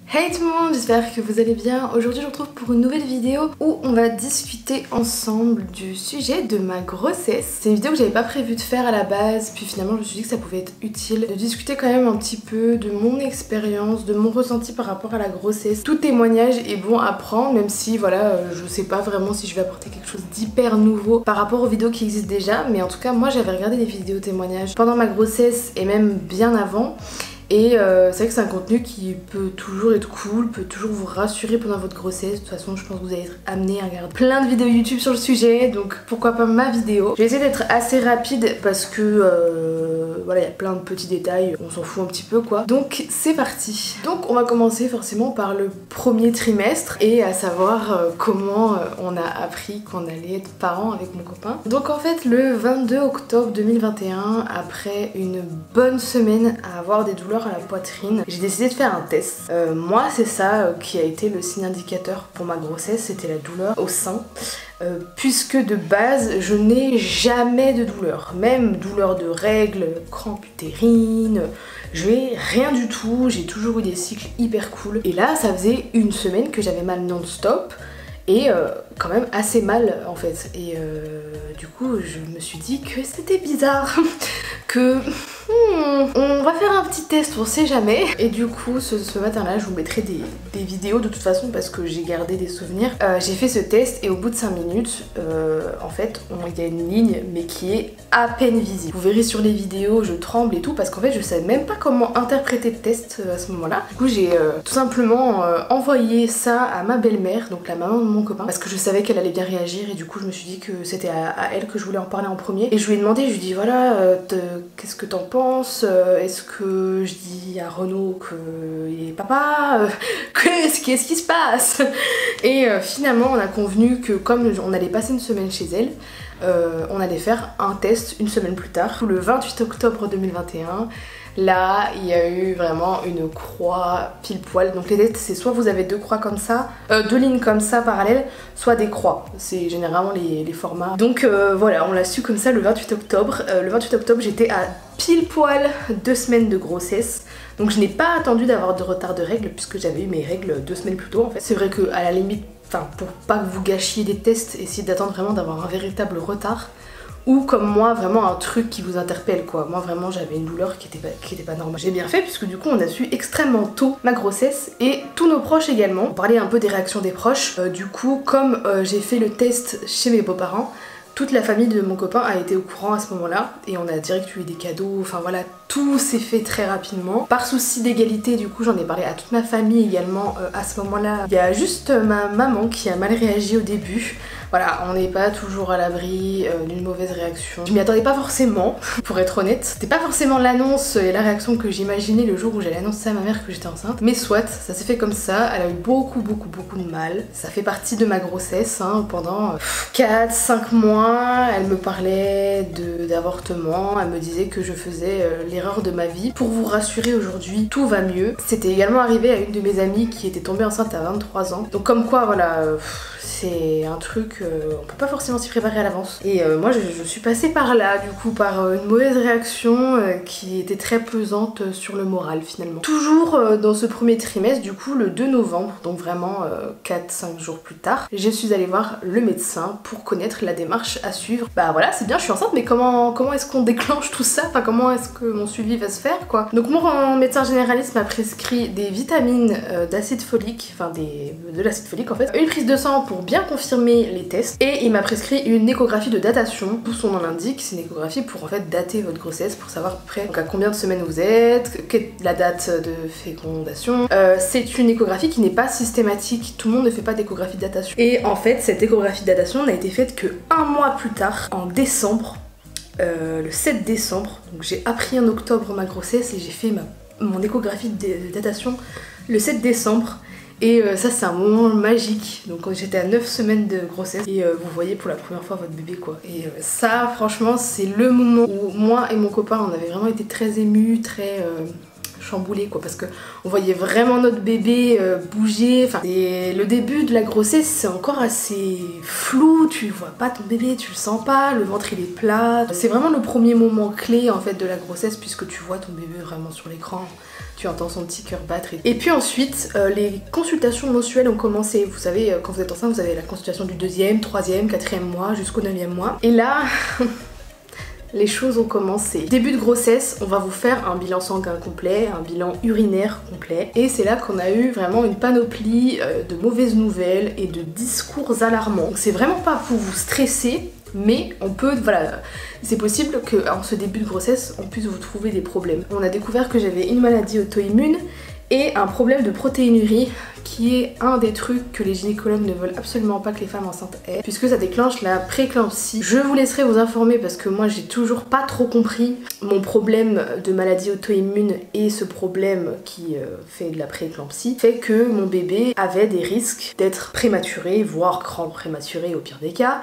Hey tout le monde, j'espère que vous allez bien. Aujourd'hui je vous retrouve pour une nouvelle vidéo où on va discuter ensemble du sujet de ma grossesse. C'est une vidéo que j'avais pas prévu de faire à la base, puis finalement je me suis dit que ça pouvait être utile de discuter quand même un petit peu de mon expérience, de mon ressenti par rapport à la grossesse. Tout témoignage est bon à prendre, même si voilà, je sais pas vraiment si je vais apporter quelque chose d'hyper nouveau par rapport aux vidéos qui existent déjà, mais en tout cas moi j'avais regardé des vidéos témoignages pendant ma grossesse et même bien avant. Et c'est vrai que c'est un contenu qui peut toujours être cool, peut toujours vous rassurer pendant votre grossesse. De toute façon je pense que vous allez être amené à regarder plein de vidéos YouTube sur le sujet, donc pourquoi pas ma vidéo. Je vais essayer d'être assez rapide parce que voilà, il y a plein de petits détails, on s'en fout un petit peu quoi. Donc c'est parti. Donc on va commencer forcément par le premier trimestre et à savoir comment on a appris qu'on allait être parents avec mon copain. Donc en fait le 22 octobre 2021, après une bonne semaine à avoir des douleurs à la poitrine, j'ai décidé de faire un test. Moi c'est ça qui a été le signe indicateur pour ma grossesse, c'était la douleur au sein. Puisque de base je n'ai jamais de douleur, même douleur de règles, crampes utérines, je n'ai rien du tout, j'ai toujours eu des cycles hyper cool. Et là ça faisait une semaine que j'avais mal non-stop et quand même assez mal en fait. Et du coup je me suis dit que c'était bizarre, que on va faire un petit test, on sait jamais. Et du coup ce matin là je vous mettrai des vidéos de toute façon parce que j'ai gardé des souvenirs. J'ai fait ce test et au bout de 5 minutes en fait il y a une ligne mais qui est à peine visible. Vous verrez sur les vidéos je tremble et tout parce qu'en fait je savais même pas comment interpréter le test à ce moment là. Du coup j'ai tout simplement envoyé ça à ma belle-mère, donc la maman de mon copain, parce que je savais qu'elle allait bien réagir et du coup je me suis dit que c'était à elle que je voulais en parler en premier. Et je lui ai demandé, je lui ai dit voilà qu'est-ce que t'en penses, est-ce que je dis à Renaud qu'il est papa, qu'est-ce qui se passe? Et finalement on a convenu que comme on allait passer une semaine chez elle, on allait faire un test une semaine plus tard, le 28 octobre 2021. Là, il y a eu vraiment une croix pile poil. Donc les tests, c'est soit vous avez deux croix comme ça, deux lignes comme ça parallèles, soit des croix. C'est généralement les formats. Donc voilà, on l'a su comme ça le 28 octobre. Le 28 octobre, j'étais à pile poil 2 semaines de grossesse. Donc je n'ai pas attendu d'avoir de retard de règles puisque j'avais eu mes règles 2 semaines plus tôt en fait. C'est vrai qu'à la limite, enfin pour pas que vous gâchiez des tests, essayez d'attendre vraiment d'avoir un véritable retard. Ou comme moi, vraiment un truc qui vous interpelle quoi. Moi vraiment j'avais une douleur qui était pas normale. J'ai bien fait puisque du coup on a su extrêmement tôt ma grossesse et tous nos proches également. On parlait un peu des réactions des proches. Du coup comme j'ai fait le test chez mes beaux-parents, toute la famille de mon copain a été au courant à ce moment-là et on a direct eu des cadeaux, enfin voilà, tout s'est fait très rapidement. Par souci d'égalité, du coup j'en ai parlé à toute ma famille également à ce moment-là. Il y a juste ma maman qui a mal réagi au début. Voilà, on n'est pas toujours à l'abri d'une mauvaise réaction. Je m'y attendais pas forcément, pour être honnête. C'était pas forcément l'annonce et la réaction que j'imaginais le jour où j'allais annoncer à ma mère que j'étais enceinte. Mais soit, ça s'est fait comme ça. Elle a eu beaucoup de mal. Ça fait partie de ma grossesse hein, pendant 4-5 mois. Elle me parlait d'avortement. Elle me disait que je faisais l'erreur de ma vie. Pour vous rassurer aujourd'hui, tout va mieux. C'était également arrivé à une de mes amies qui était tombée enceinte à 23 ans. Donc comme quoi, voilà... c'est un truc, on peut pas forcément s'y préparer à l'avance. Et moi je suis passée par là du coup, par une mauvaise réaction qui était très pesante sur le moral finalement. Toujours dans ce premier trimestre, du coup le 2 novembre, donc vraiment 4-5 jours plus tard, je suis allée voir le médecin pour connaître la démarche à suivre. Bah voilà, c'est bien, je suis enceinte, mais comment est-ce qu'on déclenche tout ça? Enfin comment est-ce que mon suivi va se faire quoi? Donc mon médecin généraliste m'a prescrit des vitamines d'acide folique, enfin de l'acide folique en fait, une prise de sang pour bien confirmer les tests et il m'a prescrit une échographie de datation. Tout son nom l'indique, c'est une échographie pour en fait dater votre grossesse, pour savoir à peu près donc à combien de semaines vous êtes, quelle est la date de fécondation. C'est une échographie qui n'est pas systématique, tout le monde ne fait pas d'échographie de datation. Et en fait cette échographie de datation n'a été faite que un mois plus tard, en décembre, le 7 décembre. Donc j'ai appris en octobre ma grossesse et j'ai fait mon échographie de datation le 7 décembre. Et ça c'est un moment magique, donc j'étais à 9 semaines de grossesse et vous voyez pour la première fois votre bébé quoi. Et ça franchement c'est le moment où moi et mon copain on avait vraiment été très émus, très... je chamboulé quoi, parce que on voyait vraiment notre bébé bouger. Enfin, et le début de la grossesse c'est encore assez flou, tu vois pas ton bébé, tu le sens pas, le ventre il est plat. C'est vraiment le premier moment clé en fait de la grossesse puisque tu vois ton bébé vraiment sur l'écran. Tu entends son petit cœur battre. Et puis ensuite, les consultations mensuelles ont commencé. Vous savez, quand vous êtes enceinte, vous avez la consultation du 2e, 3e, 4e mois jusqu'au 9e mois. Et là, les choses ont commencé. Début de grossesse, on va vous faire un bilan sanguin complet, un bilan urinaire complet. Et c'est là qu'on a eu vraiment une panoplie de mauvaises nouvelles et de discours alarmants. Donc c'est vraiment pas pour vous stresser, mais on peut, voilà, c'est possible qu'en ce début de grossesse, on puisse vous trouver des problèmes. On a découvert que j'avais une maladie auto-immune et un problème de protéinurie qui est un des trucs que les gynécologues ne veulent absolument pas que les femmes enceintes aient puisque ça déclenche la prééclampsie. Je vous laisserai vous informer parce que moi j'ai toujours pas trop compris mon problème de maladie auto-immune et ce problème qui fait de la prééclampsie fait que mon bébé avait des risques d'être prématuré, voire grand prématuré au pire des cas,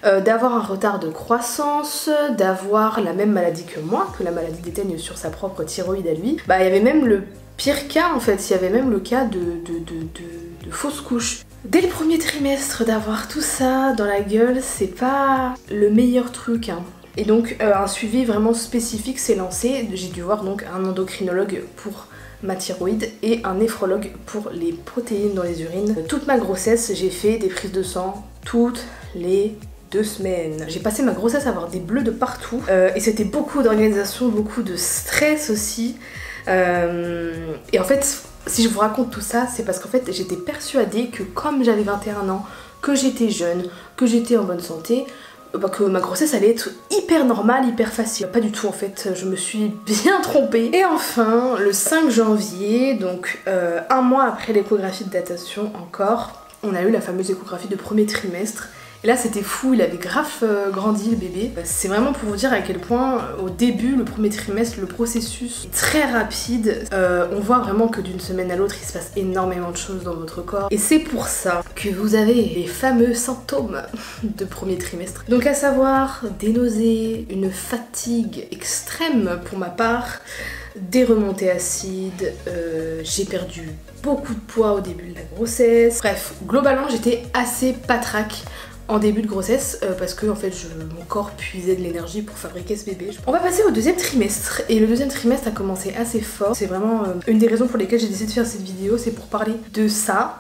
d'avoir un retard de croissance, d'avoir la même maladie que moi, que la maladie d'éteigne sur sa propre thyroïde à lui. Bah il y avait même le pire cas en fait, il y avait même le cas de fausse couche. Dès le premier trimestre d'avoir tout ça dans la gueule, c'est pas le meilleur truc hein. Et donc un suivi vraiment spécifique s'est lancé, j'ai dû voir donc un endocrinologue pour ma thyroïde et un néphrologue pour les protéines dans les urines. Toute ma grossesse, j'ai fait des prises de sang toutes les 2 semaines. J'ai passé ma grossesse à avoir des bleus de partout et c'était beaucoup d'organisation, beaucoup de stress aussi. Et en fait, si je vous raconte tout ça, c'est parce qu'en fait j'étais persuadée que comme j'avais 21 ans, que j'étais jeune, que j'étais en bonne santé, que ma grossesse allait être hyper normale, hyper facile. Pas du tout en fait, je me suis bien trompée. Et enfin, le 5 janvier, donc un mois après l'échographie de datation encore, on a eu la fameuse échographie de premier trimestre. Et là c'était fou, il avait grave grandi le bébé. C'est vraiment pour vous dire à quel point au début, le premier trimestre, le processus est très rapide. On voit vraiment que d'une semaine à l'autre il se passe énormément de choses dans votre corps. Et c'est pour ça que vous avez les fameux symptômes de premier trimestre. Donc à savoir des nausées, une fatigue extrême pour ma part, des remontées acides, j'ai perdu beaucoup de poids au début de la grossesse. Bref, globalement j'étais assez patraque en début de grossesse parce que en fait mon corps puisait de l'énergie pour fabriquer ce bébé. On va passer au 2e trimestre et le 2e trimestre a commencé assez fort. C'est vraiment une des raisons pour lesquelles j'ai décidé de faire cette vidéo, c'est pour parler de ça.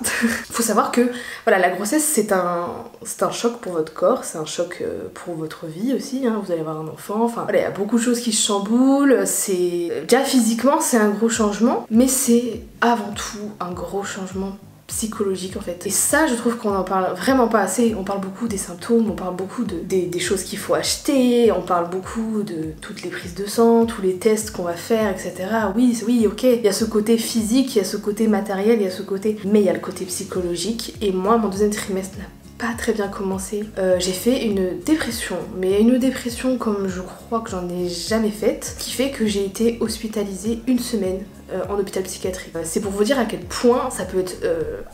Faut savoir que voilà, la grossesse c'est un choc pour votre corps, c'est un choc pour votre vie aussi, hein. Vous allez avoir un enfant, enfin voilà, il y a beaucoup de choses qui se chamboulent, c'est déjà physiquement c'est un gros changement, mais c'est avant tout un gros changement psychologique en fait. Et ça je trouve qu'on en parle vraiment pas assez. On parle beaucoup des symptômes, on parle beaucoup des choses qu'il faut acheter, on parle beaucoup de toutes les prises de sang, tous les tests qu'on va faire, etc. Oui, ok, il y a ce côté physique, il y a ce côté matériel, il y a ce côté... Mais il y a le côté psychologique. Et moi, mon 2e trimestre n'a pas très bien commencé. J'ai fait une dépression, mais une dépression comme je crois que j'en ai jamais faite, qui fait que j'ai été hospitalisée 1 semaine en hôpital psychiatrique. C'est pour vous dire à quel point ça peut être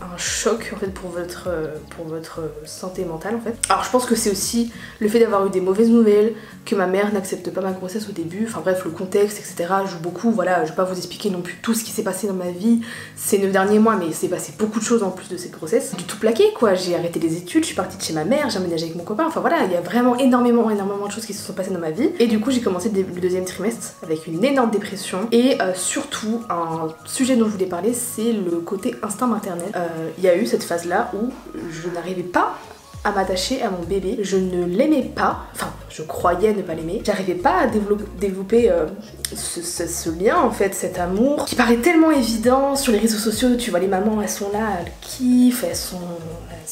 un choc en fait pour votre santé mentale en fait. Alors je pense que c'est aussi le fait d'avoir eu des mauvaises nouvelles, que ma mère n'accepte pas ma grossesse au début, enfin bref le contexte etc. joue beaucoup, voilà, je vais pas vous expliquer non plus tout ce qui s'est passé dans ma vie ces 9 derniers mois, mais il s'est passé beaucoup de choses en plus de cette grossesse. J'ai tout plaqué quoi, j'ai arrêté les études, je suis partie de chez ma mère, j'ai emménagé avec mon copain, enfin voilà, il y a vraiment énormément de choses qui se sont passées dans ma vie. Et du coup j'ai commencé le 2e trimestre avec une énorme dépression et surtout un sujet dont je voulais parler, c'est le côté instinct maternel. Il y a eu cette phase là où je n'arrivais pas à m'attacher à mon bébé, je ne l'aimais pas, enfin je croyais ne pas l'aimer, j'arrivais pas à développer ce lien en fait, cet amour qui paraît tellement évident sur les réseaux sociaux. Tu vois les mamans, elles sont là, elles kiffent, elles sont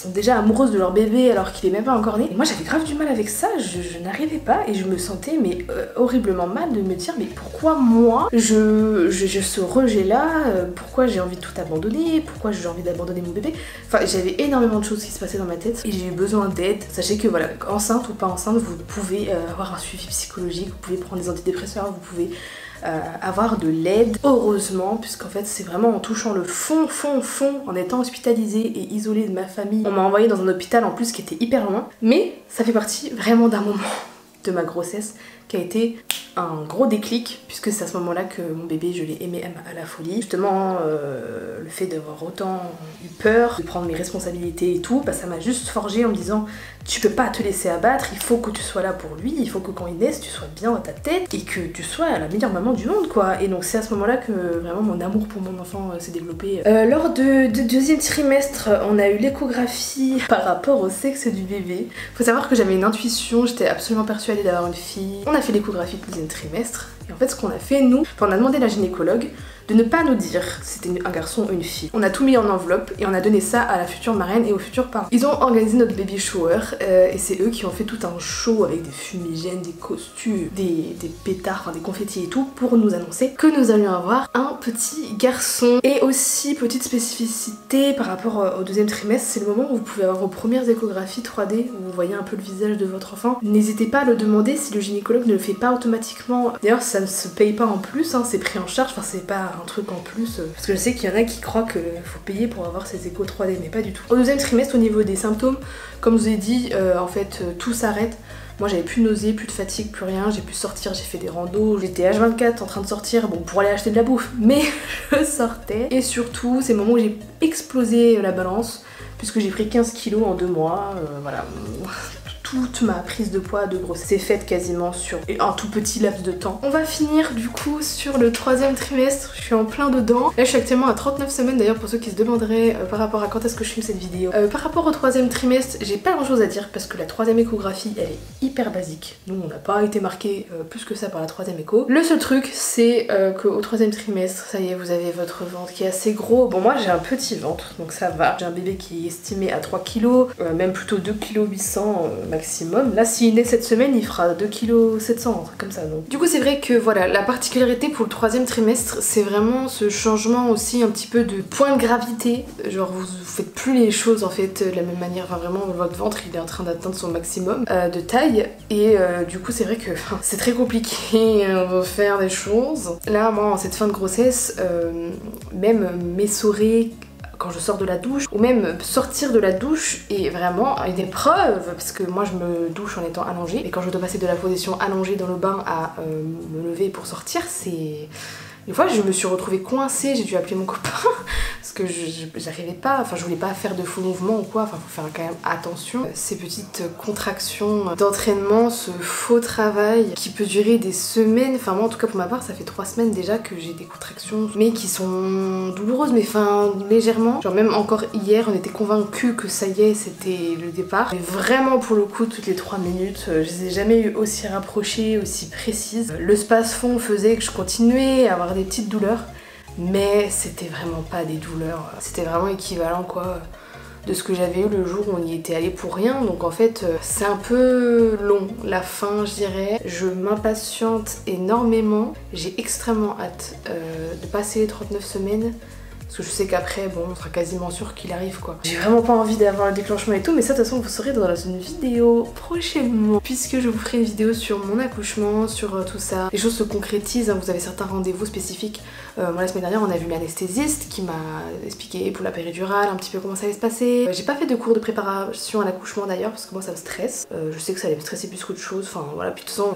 déjà amoureuses de leur bébé alors qu'il est même pas encore né. Et moi j'avais grave du mal avec ça, je n'arrivais pas et je me sentais mais horriblement mal de me dire mais pourquoi moi je ce rejet là, pourquoi j'ai envie de tout abandonner, pourquoi j'ai envie d'abandonner mon bébé. Enfin j'avais énormément de choses qui se passaient dans ma tête et j'ai eu besoin d'aide. Sachez que voilà, enceinte ou pas enceinte, vous pouvez avoir un suivi psychologique, vous pouvez prendre des antidépresseurs, vous pouvez avoir de l'aide, heureusement, puisqu'en fait c'est vraiment en touchant le fond, en étant hospitalisée et isolée de ma famille. On m'a envoyée dans un hôpital en plus qui était hyper loin, mais ça fait partie vraiment d'un moment de ma grossesse qui a été un gros déclic, puisque c'est à ce moment-là que mon bébé, je l'ai aimé à la folie. Justement, le fait d'avoir autant eu peur, de prendre mes responsabilités et tout, bah, ça m'a juste forgé en me disant tu peux pas te laisser abattre, il faut que tu sois là pour lui, il faut que quand il naisse, tu sois bien dans ta tête et que tu sois la meilleure maman du monde, quoi. Et donc c'est à ce moment-là que vraiment mon amour pour mon enfant s'est développé. Lors du deuxième trimestre, on a eu l'échographie par rapport au sexe du bébé. Faut savoir que j'avais une intuition, j'étais absolument persuadée d'avoir une fille. On a fait l'échographie du deuxième trimestre. Et en fait, ce qu'on a fait, nous, on a demandé à la gynécologue de ne pas nous dire si c'était un garçon ou une fille. On a tout mis en enveloppe et on a donné ça à la future marraine et aux futurs parents. Ils ont organisé notre baby shower et c'est eux qui ont fait tout un show avec des fumigènes, des costumes, des pétards, enfin des confettis et tout pour nous annoncer que nous allions avoir un petit garçon. Et aussi, petite spécificité par rapport au deuxième trimestre, c'est le moment où vous pouvez avoir vos premières échographies 3D où vous voyez un peu le visage de votre enfant. N'hésitez pas à le demander si le gynécologue ne le fait pas automatiquement. D'ailleurs, ça ne se paye pas en plus, hein, c'est pris en charge, enfin c'est pas un truc en plus, parce que je sais qu'il y en a qui croient qu'il faut payer pour avoir ces échos 3D, mais pas du tout. Au deuxième trimestre, au niveau des symptômes, comme je vous ai dit, en fait tout s'arrête. Moi j'avais plus de nausées, plus de fatigue, plus rien, j'ai pu sortir, j'ai fait des randos, j'étais H24 en train de sortir, bon pour aller acheter de la bouffe, mais je sortais. Et surtout, c'est le moment où j'ai explosé la balance, puisque j'ai pris 15 kilos en 2 mois, voilà. Toute ma prise de poids de grossesse s'est faite quasiment sur un tout petit laps de temps. On va finir du coup sur le troisième trimestre, je suis en plein dedans. Là je suis actuellement à 39 semaines d'ailleurs pour ceux qui se demanderaient par rapport à quand est-ce que je filme cette vidéo. Par rapport au troisième trimestre, j'ai pas grand chose à dire parce que la troisième échographie elle est hyper basique. Nous on n'a pas été marqué plus que ça par la troisième écho. Le seul truc c'est qu'au troisième trimestre, ça y est, vous avez votre ventre qui est assez gros. Bon moi j'ai un petit ventre donc ça va. J'ai un bébé qui est estimé à 3 kg, même plutôt 2 kg 800 maximum. Là s'il naît cette semaine il fera 2 kg 700, un truc comme ça. Donc. Du coup c'est vrai que voilà, la particularité pour le troisième trimestre c'est vraiment ce changement aussi un petit peu de point de gravité. Genre vous faites plus les choses en fait de la même manière, enfin vraiment votre ventre il est en train d'atteindre son maximum de taille et du coup c'est vrai que c'est très compliqué de faire des choses. Là moi en cette fin de grossesse, même m'essorer quand je sors de la douche, ou même sortir de la douche est vraiment une épreuve, parce que moi je me douche en étant allongée, et quand je dois passer de la position allongée dans le bain à me lever pour sortir, c'est... Une fois je me suis retrouvée coincée, j'ai dû appeler mon copain parce que j'arrivais pas, enfin je voulais pas faire de faux mouvements ou quoi, enfin faut faire quand même attention. Ces petites contractions d'entraînement, ce faux travail qui peut durer des semaines, enfin moi en tout cas pour ma part ça fait 3 semaines déjà que j'ai des contractions mais qui sont douloureuses mais enfin légèrement. Genre même encore hier on était convaincus que ça y est c'était le départ. Mais vraiment pour le coup toutes les 3 minutes je les ai jamais eu aussi rapprochées, aussi précises. Le space-fond faisait que je continuais à avoir des petites douleurs mais c'était vraiment pas des douleurs, c'était vraiment équivalent quoi de ce que j'avais eu le jour où on y était allé pour rien. Donc en fait c'est un peu long la fin je dirais, je m'impatiente énormément, j'ai extrêmement hâte de passer les 39 semaines parce que je sais qu'après bon on sera quasiment sûr qu'il arrive quoi. J'ai vraiment pas envie d'avoir le déclenchement et tout, mais ça de toute façon vous saurez dans une vidéo prochainement puisque je vous ferai une vidéo sur mon accouchement, sur tout ça. Les choses se concrétisent, hein, vous avez certains rendez-vous spécifiques. Moi la semaine dernière on a vu l'anesthésiste qui m'a expliqué pour la péridurale un petit peu comment ça allait se passer. J'ai pas fait de cours de préparation à l'accouchement d'ailleurs parce que moi ça me stresse. Je sais que ça allait me stresser plus qu'autre chose, enfin voilà. Puis de toute façon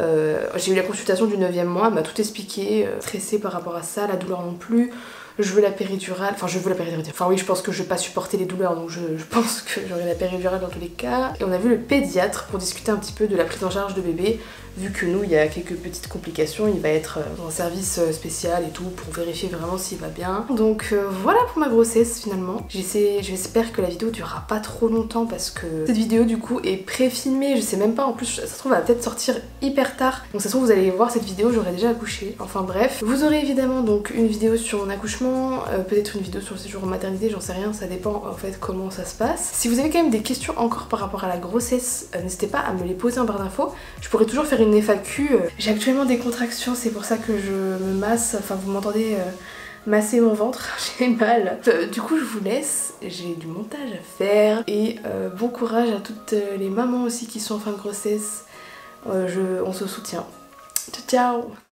j'ai eu la consultation du 9e mois, elle m'a tout expliqué, stressée par rapport à ça, la douleur non plus. Je veux la péridurale, enfin je veux la péridurale, enfin oui je pense que je vais pas supporter les douleurs donc je pense que j'aurai la péridurale dans tous les cas. Et on a vu le pédiatre pour discuter un petit peu de la prise en charge de bébé, vu que nous il y a quelques petites complications, il va être dans un service spécial et tout pour vérifier vraiment s'il va bien. Donc voilà pour ma grossesse finalement. J'espère que la vidéo durera pas trop longtemps parce que cette vidéo du coup est pré-filmée, je sais même pas, en plus ça se trouve elle va peut-être sortir hyper tard. Donc ça se trouve vous allez voir cette vidéo, j'aurai déjà accouché, enfin bref. Vous aurez évidemment donc une vidéo sur mon accouchement, peut-être une vidéo sur le séjour en maternité, j'en sais rien, ça dépend en fait comment ça se passe. Si vous avez quand même des questions encore par rapport à la grossesse, n'hésitez pas à me les poser en barre d'infos, je pourrais toujours faire une FAQ. J'ai actuellement des contractions, c'est pour ça que je me masse, enfin vous m'entendez masser mon ventre, j'ai mal. Du coup je vous laisse, j'ai du montage à faire et bon courage à toutes les mamans aussi qui sont en fin de grossesse, on se soutient. Ciao ciao.